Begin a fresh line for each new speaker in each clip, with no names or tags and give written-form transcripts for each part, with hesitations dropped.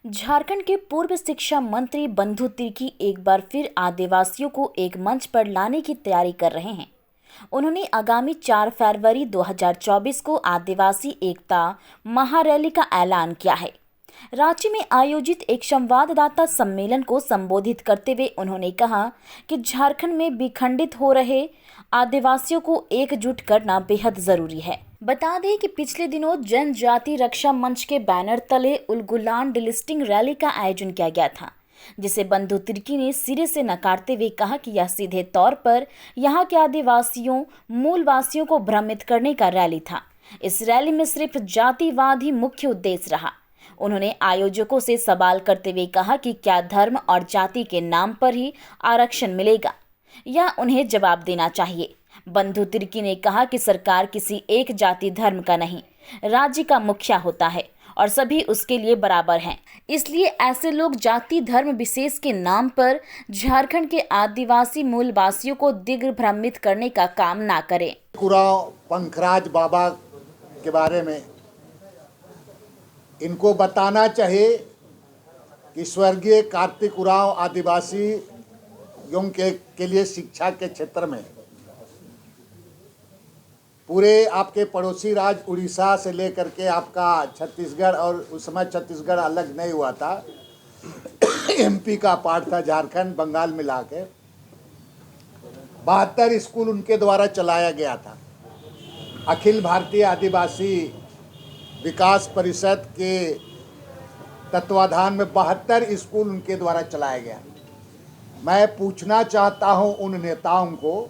झारखंड के पूर्व शिक्षा मंत्री बंधु तिर्की एक बार फिर आदिवासियों को एक मंच पर लाने की तैयारी कर रहे हैं। उन्होंने आगामी 4 फरवरी 2024 को आदिवासी एकता महारैली का ऐलान किया है। रांची में आयोजित एक संवाददाता सम्मेलन को संबोधित करते हुए उन्होंने कहा कि झारखंड में विखंडित हो रहे आदिवासियों को एकजुट करना बेहद जरूरी है। बता दें कि पिछले दिनों जनजाति रक्षा मंच के बैनर तले उलगुलान डिलिस्टिंग रैली का आयोजन किया गया था, जिसे बंधु तिर्की ने सिरे से नकारते हुए कहा कि यह सीधे तौर पर यहाँ के आदिवासियों मूलवासियों को भ्रमित करने का रैली था। इस रैली में सिर्फ जातिवाद ही मुख्य उद्देश्य रहा। उन्होंने आयोजकों से सवाल करते हुए कहा कि क्या धर्म और जाति के नाम पर ही आरक्षण मिलेगा, यह उन्हें जवाब देना चाहिए। बंधु तिर्की ने कहा कि सरकार किसी एक जाति धर्म का नहीं, राज्य का मुखिया होता है और सभी उसके लिए बराबर हैं। इसलिए ऐसे लोग जाति धर्म विशेष के नाम पर झारखंड के आदिवासी मूलवासियों को दिग्भ्रमित करने का काम ना करें।
कुराव पंखराज बाबा के बारे में इनको बताना चाहिए कि स्वर्गीय कार्तिक उरांव आदिवासी के लिए शिक्षा के क्षेत्र में पूरे आपके पड़ोसी राज्य उड़ीसा से लेकर के आपका छत्तीसगढ़, और उस समय छत्तीसगढ़ अलग नहीं हुआ था, एमपी का पार्ट था, झारखंड बंगाल मिला के 72 स्कूल उनके द्वारा चलाया गया था। अखिल भारतीय आदिवासी विकास परिषद के तत्वाधान में 72 स्कूल उनके द्वारा चलाया गया। मैं पूछना चाहता हूं उन नेताओं को,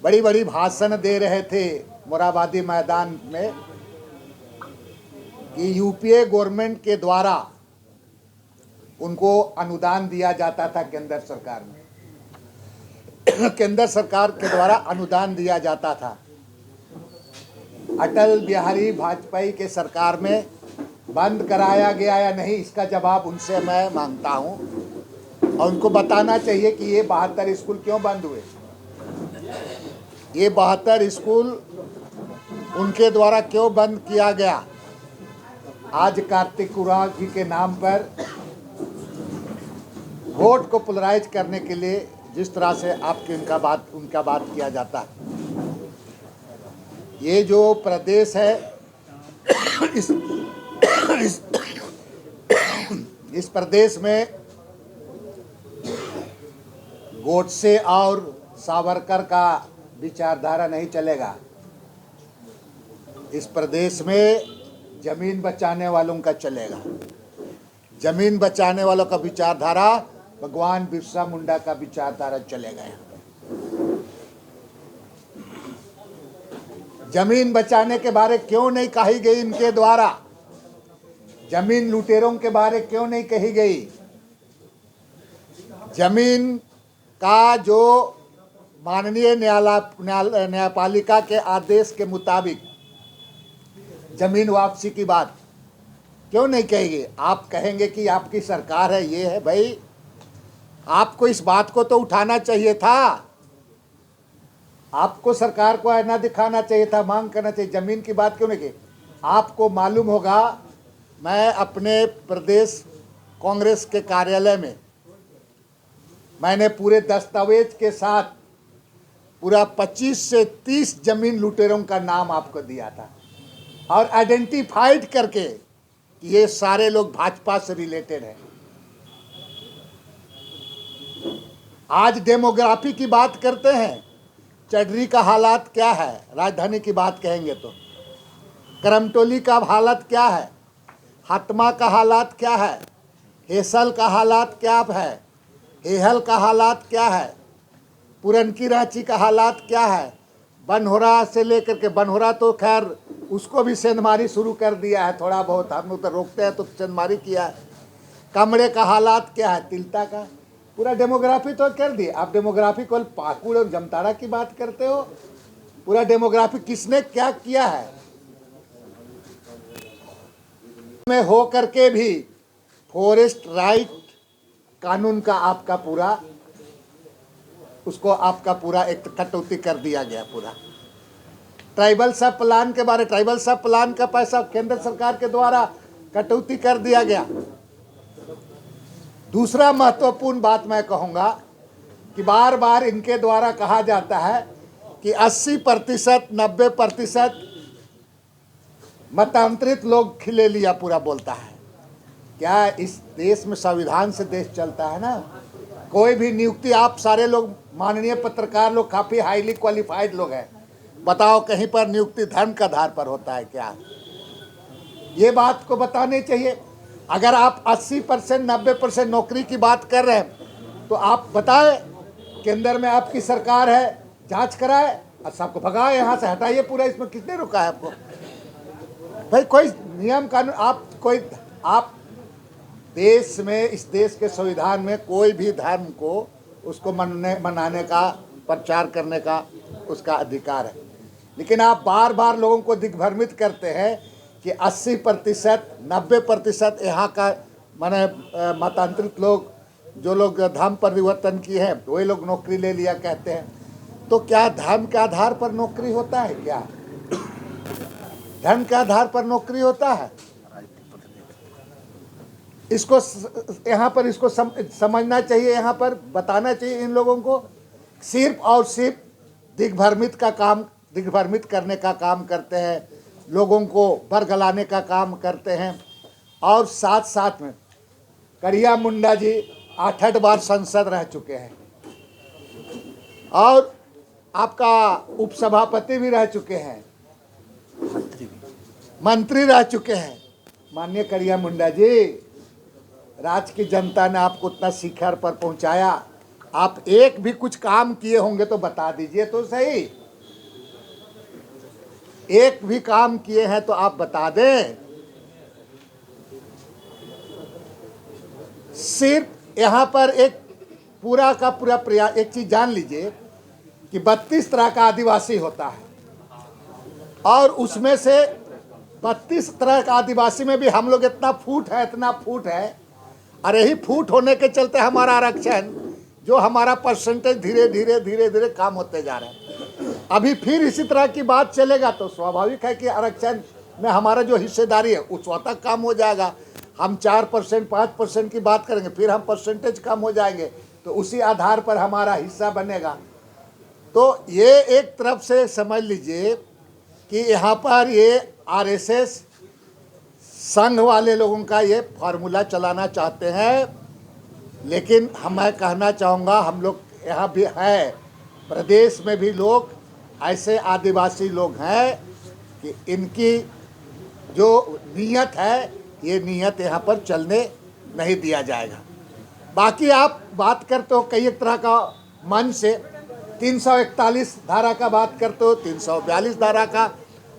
बड़ी बड़ी भाषण दे रहे थे मोराबादी मैदान में कि यूपीए गवर्नमेंट के द्वारा उनको अनुदान दिया जाता था। केंद्र सरकार में केंद्र सरकार के द्वारा अनुदान दिया जाता था। अटल बिहारी वाजपेयी के सरकार में बंद कराया गया या नहीं, इसका जवाब उनसे मैं मांगता हूं, और उनको बताना चाहिए कि ये 72 स्कूल क्यों बंद हुए। ये 72 स्कूल उनके द्वारा क्यों बंद किया गया। आज कार्तिक उरांव जी के नाम पर वोट को पोलराइज करने के लिए जिस तरह से आपकी उनका बात किया जाता है, ये जो प्रदेश है इस प्रदेश में गोडसे और सावरकर का विचारधारा नहीं चलेगा। इस प्रदेश में जमीन बचाने वालों का चलेगा। जमीन बचाने वालों का विचारधारा भगवान बिरसा मुंडा का विचारधारा चलेगा। जमीन बचाने के बारे क्यों नहीं कही गई इनके द्वारा, जमीन लुटेरों के बारे क्यों नहीं कही गई। जमीन का जो माननीय न्यायपालिका के आदेश के मुताबिक जमीन वापसी की बात क्यों नहीं कहेगी। आप कहेंगे कि आपकी सरकार है, ये है। भाई, आपको इस बात को तो उठाना चाहिए था, आपको सरकार को ऐना दिखाना चाहिए था, मांग करना चाहिए। जमीन की बात क्यों नहीं की। आपको मालूम होगा, मैं अपने प्रदेश कांग्रेस के कार्यालय में मैंने पूरे दस्तावेज के साथ पूरा 25 से 30 जमीन लुटेरों का नाम आपको दिया था, और आइडेंटिफाइड करके कि ये सारे लोग भाजपा से रिलेटेड हैं। आज डेमोग्राफी की बात करते हैं, चडरी का हालात क्या है, राजधानी की बात कहेंगे तो करमटोली का हालत क्या है, हतमा का हालात क्या है, हेसल का हालात क्या है, हेहल का हालात क्या है, पुरनकी रांची का हालात क्या है, बनहोरा से लेकर के, बनहोरा तो खैर उसको भी सेंधमारी शुरू कर दिया है, थोड़ा बहुत हम लोग तो रोकते हैं तो सेंधमारी किया है। कमरे का हालात क्या है, तिलता का, पूरा डेमोग्राफी तो कर दी। आप डेमोग्राफी को पाकुड़ और जमताड़ा की बात करते हो, पूरा डेमोग्राफी किसने क्या किया है में हो करके भी फॉरेस्ट राइट कानून का आपका पूरा उसको आपका पूरा एक कटौती कर दिया गया। पूरा ट्राइबल सब प्लान के बारे, ट्राइबल सब प्लान का पैसा केंद्र सरकार के द्वारा कटौती कर दिया गया। दूसरा महत्वपूर्ण बात मैं कहूँगा कि बार बार इनके द्वारा कहा जाता है कि 80% 90% मतांतरित लोग खिले लिया पूरा बोलता है। क्या इस देश में संविधान से देश चलता है ना? कोई भी नियुक्ति, आप सारे लोग माननीय पत्रकार लोग काफ़ी हाईली क्वालिफाइड लोग हैं, बताओ कहीं पर नियुक्ति धर्म के आधार पर होता है क्या? ये बात को बतानी चाहिए। अगर आप 80% 90% नौकरी की बात कर रहे हैं तो आप बताएं, केंद्र में आपकी सरकार है, जांच कराए और सबको भगाए, यहाँ से हटाइए पूरा। इसमें किसने रुका है आपको? भाई कोई नियम कानून आप देश में, इस देश के संविधान में कोई भी धर्म को उसको मनाने का, प्रचार करने का उसका अधिकार है। लेकिन आप बार बार लोगों को दिग्भ्रमित करते हैं कि 80% 90% यहाँ का माने मतांतरित लोग, जो लोग धर्म परिवर्तन किए हैं वही लोग नौकरी ले लिया कहते हैं। तो क्या धर्म के आधार पर नौकरी होता है क्या? धर्म के आधार पर नौकरी होता है? इसको यहाँ पर इसको समझना चाहिए, यहाँ पर बताना चाहिए इन लोगों को। सिर्फ और सिर्फ दिग्भ्रमित करने का काम करते हैं, लोगों को बरगलाने का काम करते हैं। और साथ साथ में करिया मुंडा जी 8 बार सांसद रह चुके हैं और आपका उपसभापति भी रह चुके हैं, मंत्री रह चुके हैं। माननीय करिया मुंडा जी, राज्य की जनता ने आपको उतना शिखर पर पहुंचाया, आप एक भी कुछ काम किए होंगे तो बता दीजिए तो सही। एक भी काम किए हैं तो आप बता दें। सिर्फ यहाँ पर एक पूरा का पूरा प्रयास, एक चीज जान लीजिए कि 32 तरह का आदिवासी होता है और उसमें से 32 तरह का आदिवासी में भी हम लोग इतना फूट है। अरे ही फूट होने के चलते हमारा आरक्षण, जो हमारा परसेंटेज धीरे धीरे कम होते जा रहे हैं। अभी फिर इसी तरह की बात चलेगा तो स्वाभाविक है कि आरक्षण में हमारा जो हिस्सेदारी है वो स्वतः कम हो जाएगा। हम 4% 5% की बात करेंगे, फिर हम परसेंटेज कम हो जाएंगे, तो उसी आधार पर हमारा हिस्सा बनेगा। तो ये एक तरफ से समझ लीजिए कि यहाँ पर ये आरएसएस संघ वाले लोगों का ये फार्मूला चलाना चाहते हैं। लेकिन मैं कहना चाहूँगा, हम लोग यहाँ भी है, प्रदेश में भी लोग ऐसे आदिवासी लोग हैं कि इनकी जो नीयत है, ये नीयत यहाँ पर चलने नहीं दिया जाएगा। बाकी आप बात करते हो कई एक तरह का मन से, 341 धारा का बात करते हो, 342 धारा का।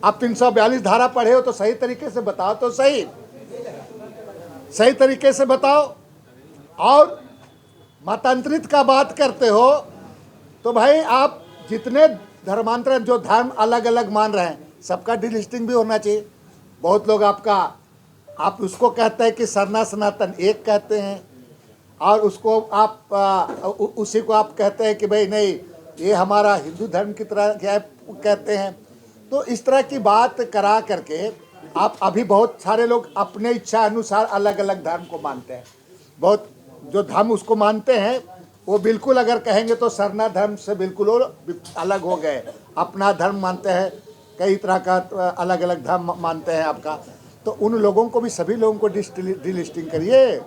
आप 342 धारा पढ़े हो तो सही तरीके से बताओ तो सही तरीके से बताओ। और मतांतरित का बात करते हो तो भाई आप जितने धर्मांतरण, जो धर्म अलग अलग मान रहे हैं, सबका डिलिस्टिंग भी होना चाहिए। बहुत लोग आप उसको कहते हैं कि सरना सनातन एक कहते हैं और उसको आप उसी को आप कहते हैं कि भाई नहीं, ये हमारा हिंदू धर्म की तरह क्या कहते हैं। तो इस तरह की बात करा करके आप अभी बहुत सारे लोग अपने इच्छा अनुसार अलग अलग धर्म को मानते हैं। बहुत जो धर्म उसको मानते हैं वो बिल्कुल अगर कहेंगे तो सरना धर्म से बिल्कुल अलग हो गए, अपना धर्म मानते हैं, कई तरह का अलग अलग धर्म मानते हैं आपका। तो उन लोगों को भी, सभी लोगों को डिलिस्टिंग करिए।